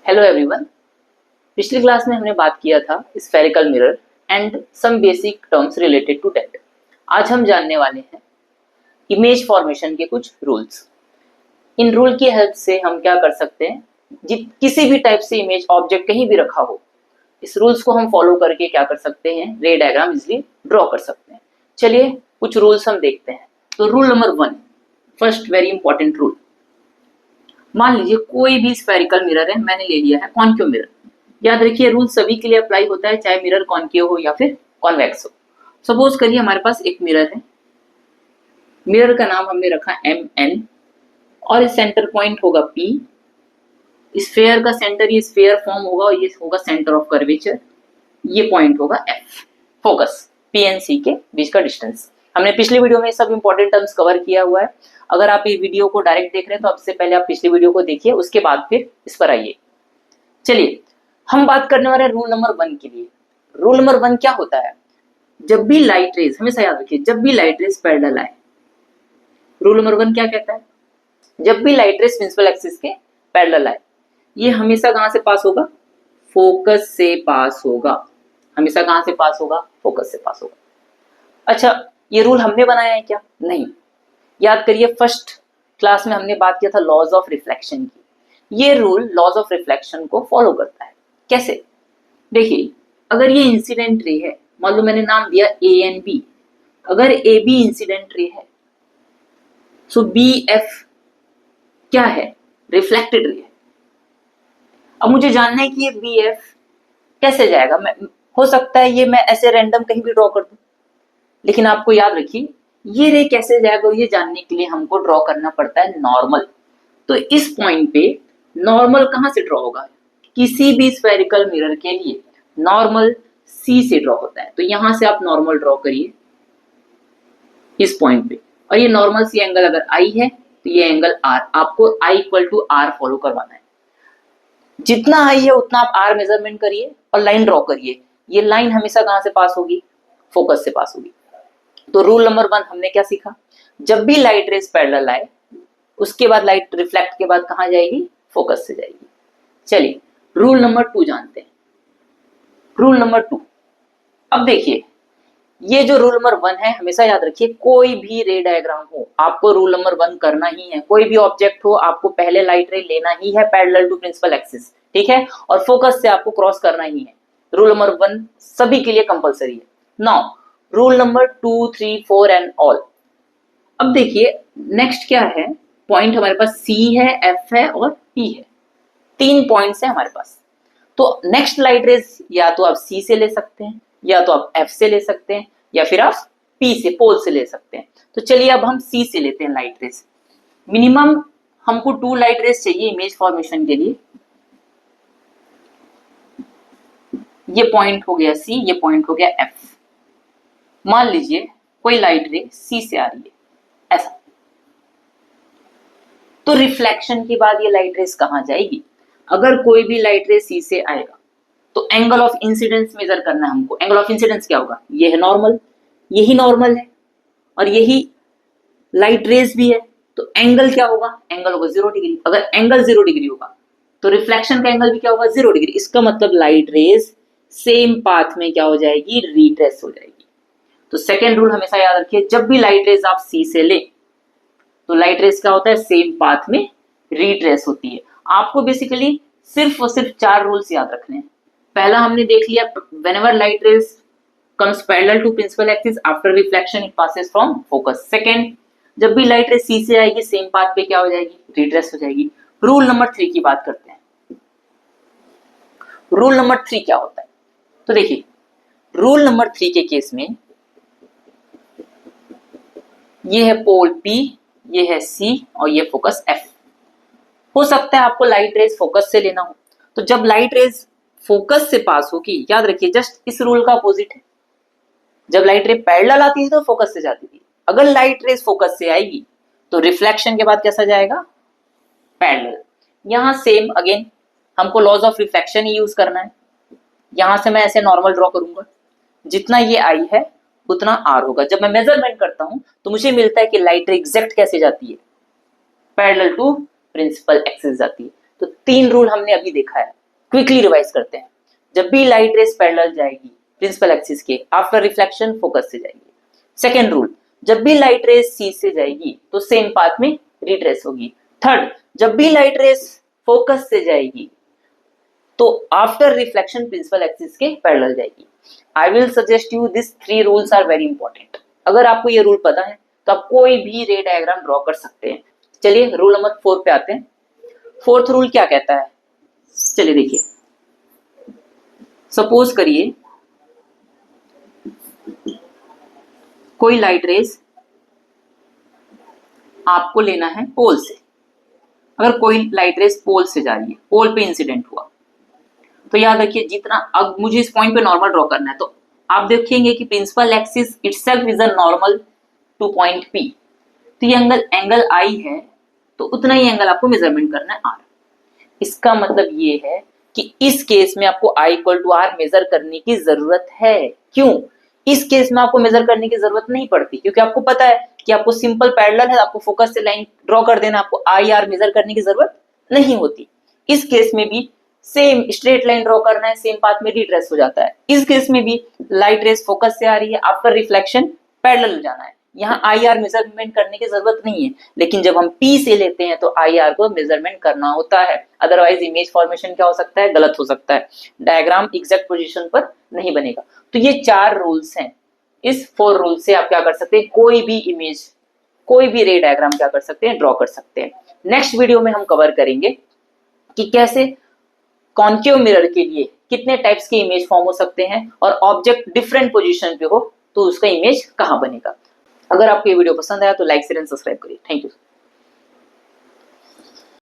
Hello everyone. पिछली class में हमने बात किया था spherical mirror and some basic terms related to that. आज हम जानने वाले हैं इमेज फॉर्मेशन के कुछ रूल्स। इन रूल की हेल्प से हम क्या कर सकते हैं, किसी भी टाइप से इमेज ऑब्जेक्ट कहीं भी रखा हो, इस रूल्स को हम फॉलो करके क्या कर सकते हैं, रे डायग्राम इजिली ड्रॉ कर सकते हैं। चलिए कुछ रूल्स हम देखते हैं। तो rule number 1, first very important rule. मान लीजिए कोई भी स्फेरिकल मिरर है, मैंने ले लिया है कॉन्केव मिरर। याद रखिए रूल सभी के लिए अप्लाई होता है, चाहे मिरर कॉन्केव हो या फिर कॉन्वेक्स हो। सपोज करिए हमारे पास एक मिरर है, मिरर का नाम हमने रखा MN और इस सेंटर पॉइंट होगा P। स्फेयर का सेंटर ये स्फेयर फॉर्म होगा और ये होगा सेंटर ऑफ कर्वेचर, ये पॉइंट होगा F। Focus P and C के बीच का डिस्टेंस। हमने पिछली वीडियो में सब इंपॉर्टेंट टर्म्स कवर किया हुआ है। अगर आप ये वीडियो को डायरेक्ट देख रहे हैं तो सबसे पहले आप पिछली वीडियो को देखिए, उसके बाद फिर इस पर आइए। चलिए हम बात करने वाले हैं रूल नंबर 1 के लिए। रूल नंबर 1 क्या होता है, जब भी लाइट रेज, हमेशा याद रखिए जब भी लाइट रेज पैरेलल आए, रूल नंबर 1 क्या कहता है, जब भी लाइट रेज प्रिंसिपल एक्सिस के पैरेलल आए, ये हमेशा कहां से पास होगा, फोकस से पास होगा। हमेशा कहां से पास होगा, फोकस से पास होगा। अच्छा, ये रूल हमने बनाया है क्या? नहीं। याद करिए फर्स्ट क्लास में हमने बात किया था लॉज ऑफ रिफ्लेक्शन की। ये रूल लॉज ऑफ रिफ्लेक्शन को फॉलो करता है। कैसे? देखिए अगर ये इंसिडेंट रे है, मान लो मैंने नाम दिया A and B, अगर AB इंसिडेंट रे है सो BF क्या है, रिफ्लेक्टेड रे है। अब मुझे जानना है कि ये BF कैसे जाएगा। हो सकता है ये मैं ऐसे रैंडम कहीं भी ड्रॉ कर दूं, लेकिन आपको याद रखिए ये रे कैसे जाएगा ये जानने के लिए हमको ड्रॉ करना पड़ता है नॉर्मल। तो इस पॉइंट पे नॉर्मल कहां से ड्रॉ होगा, किसी भी स्फेरिकल मिरर के लिए नॉर्मल C से ड्रॉ होता है। तो यहां से आप नॉर्मल ड्रॉ करिए इस पॉइंट पे, और ये नॉर्मल C एंगल अगर I है तो ये एंगल R, आपको I equal to R follow करवाना है। जितना I है उतना आप R मेजरमेंट करिए और लाइन ड्रॉ करिए। ये लाइन हमेशा कहां से पास होगी, फोकस से पास होगी। तो रूल नंबर 1 हमने क्या सीखा, जब भी लाइट रेज पैरेलल आए उसके बाद लाइट रिफ्लेक्ट के बाद कहां जाएगी, फोकस से जाएगी। चलिए रूल नंबर 2 जानते हैं। रूल नंबर 2, अब देखिए ये जो रूल नंबर 1 है, हमेशा याद रखिए कोई भी रे डायग्राम हो आपको रूल नंबर 1 करना ही है। कोई भी ऑब्जेक्ट हो आपको पहले लाइट रे लेना ही है पैरेलल टू प्रिंसिपल एक्सिस, ठीक है, और फोकस से आपको क्रॉस करना ही है। रूल नंबर 1 सभी के लिए कंपलसरी है। Now rule number 2, 3, 4 and all. अब देखिए नेक्स्ट क्या है, पॉइंट हमारे पास C है, F है और P है। 3 पॉइंट्स है हमारे पास। तो नेक्स्ट लाइट रेज या तो आप C से ले सकते हैं, या तो आप F से ले सकते हैं, या फिर आप P से, पोल से ले सकते हैं। तो चलिए अब हम C से लेते हैं लाइट रेज। मिनिमम हमको 2 लाइट रेज चाहिए इमेज फॉर्मेशन के लिए। ये पॉइंट हो गया C, ये पॉइंट हो गया F। मान लीजिए कोई लाइट रे C से आ रही है ऐसा, तो रिफ्लेक्शन के बाद ये लाइट रेस कहां जाएगी। अगर कोई भी लाइट रे C से आएगा तो एंगल ऑफ इंसिडेंस मेजर करना है हमको। एंगल ऑफ इंसिडेंस क्या होगा, ये है नॉर्मल, यही नॉर्मल है और यही लाइट रेस भी है। तो एंगल क्या होगा, एंगल होगा 0 डिग्री। अगर एंगल 0 डिग्री होगा तो रिफ्लेक्शन का एंगल भी क्या होगा, 0 डिग्री। इसका मतलब लाइट रेस सेम पाथ में क्या हो जाएगी, रिट्रेस हो जाएगी। तो सेकेंड रूल हमेशा याद रखिए, जब भी लाइट रेस आप C से ले तो लाइट रेस क्या होता है, सेम पाथ में रिट्रेस होती है। आपको बेसिकली सिर्फ और सिर्फ 4 रूल्स याद रखने हैं। पहला हमने देख लिया, whenever light rays comes parallel to principal axis after reflection it passes from focus. Second, जब भी लाइट रेस C से आएगी सेम पाथ पे क्या हो जाएगी, रिट्रेस हो जाएगी। रूल नंबर 3 की बात करते हैं। रूल नंबर 3 क्या होता है, तो देखिए रूल नंबर 3 के केस में ये है पोल P, ये है C और ये फोकस F। हो सकता है आपको लाइट रेज फोकस से लेना हो, तो जब लाइट रेज फोकस से पास होगी, याद रखिए जस्ट इस रूल का अपोजिट है। जब लाइट रे पैरेलल आती थी तो फोकस से जाती थी, अगर लाइट रेज फोकस से आएगी तो रिफ्लेक्शन के बाद कैसा जाएगा, पैरेलल। यहां सेम अगेन हमको लॉज ऑफ रिफ्लेक्शन ही यूज करना है। यहां से मैं ऐसे नॉर्मल ड्रॉ करूंगा, जितना ये I है उतना R होगा। जब मैं मेजरमेंट करता हूं तो मुझे मिलता है कि लाइट रे एग्जैक्ट कैसे जाती है, पैरेलल टू प्रिंसिपल एक्सिस जाती है। तो 3 रूल हमने अभी देखा है, क्विकली रिवाइज करते हैं। जब भी लाइट रेस पैरेलल जाएगी प्रिंसिपल एक्सिस के, आफ्टर रिफ्लेक्शन फोकस से जाएगी। सेकेंड रूल, जब भी लाइट रेस सी से जाएगी तो सेम पाथ में रिट्रेस होगी। थर्ड, जब भी लाइट रेस फोकस से जाएगी तो आफ्टर रिफ्लेक्शन प्रिंसिपल एक्सिस के पैरेलल जाएगी। I will suggest you this 3 rules are very important. अगर आपको ये रूल पता है तो आप कोई भी रे डायग्राम ड्रॉ कर सकते हैं। चलिए रूल नंबर 4 पे आते हैं। फोर्थ रूल क्या कहता है, चलिए देखिए। सपोज करिए कोई लाइट रेस आपको लेना है पोल से। अगर कोई लाइट रेस पोल से जा रही है, पोल पे इंसिडेंट हुआ, तो याद रखिए जितना, अब मुझे इस पॉइंट पे नॉर्मल ड्रॉ करना है, तो आप देखेंगे कि principal axis itself is a normal to point P। तो ये एंगल I है, तो उतना ही एंगल आपको मेजरमेंट करना है R। इसका मतलब ये है कि इस केस में आपको I equal to R measure करने की जरूरत है। क्यों? इस केस में आपको मेजर करने की जरूरत नहीं पड़ती, क्योंकि आपको पता है कि आपको सिंपल पैरेलल है, आपको फोकस से लाइन ड्रॉ कर देना, आपको I R मेजर करने की जरूरत नहीं होती। इस केस में भी सेम स्ट्रेट लाइन ड्रॉ करना है, सेम पाथ में रिट्रेस हो जाता है। इस केस में भी लाइट रेस फोकस से आ रही है, आफ्टर रिफ्लेक्शन पैरेलल जाना है, यहाँ आई आर मेजरमेंट करने की जरूरत नहीं है। लेकिन जब हम P से लेते हैं तो आई आर को मेजरमेंट करना होता है, अदरवाइज इमेज फॉर्मेशन क्या हो सकता है, गलत हो सकता है, डायग्राम एग्जैक्ट पोजीशन पर नहीं बनेगा। तो ये 4 रूल्स हैं। इस 4 रूल से आप क्या कर सकते हैं, कोई भी इमेज, कोई भी रे डायग्राम क्या कर सकते हैं, ड्रॉ कर सकते हैं। नेक्स्ट वीडियो में हम कवर करेंगे कि कैसे कॉन्केव मिरर के लिए कितने टाइप्स के इमेज फॉर्म हो सकते हैं, और ऑब्जेक्ट डिफरेंट पोजीशन पे हो तो उसका इमेज कहां बनेगा। अगर आपको ये वीडियो पसंद आया तो लाइक शेयर एंड सब्सक्राइब करिए। Thank you.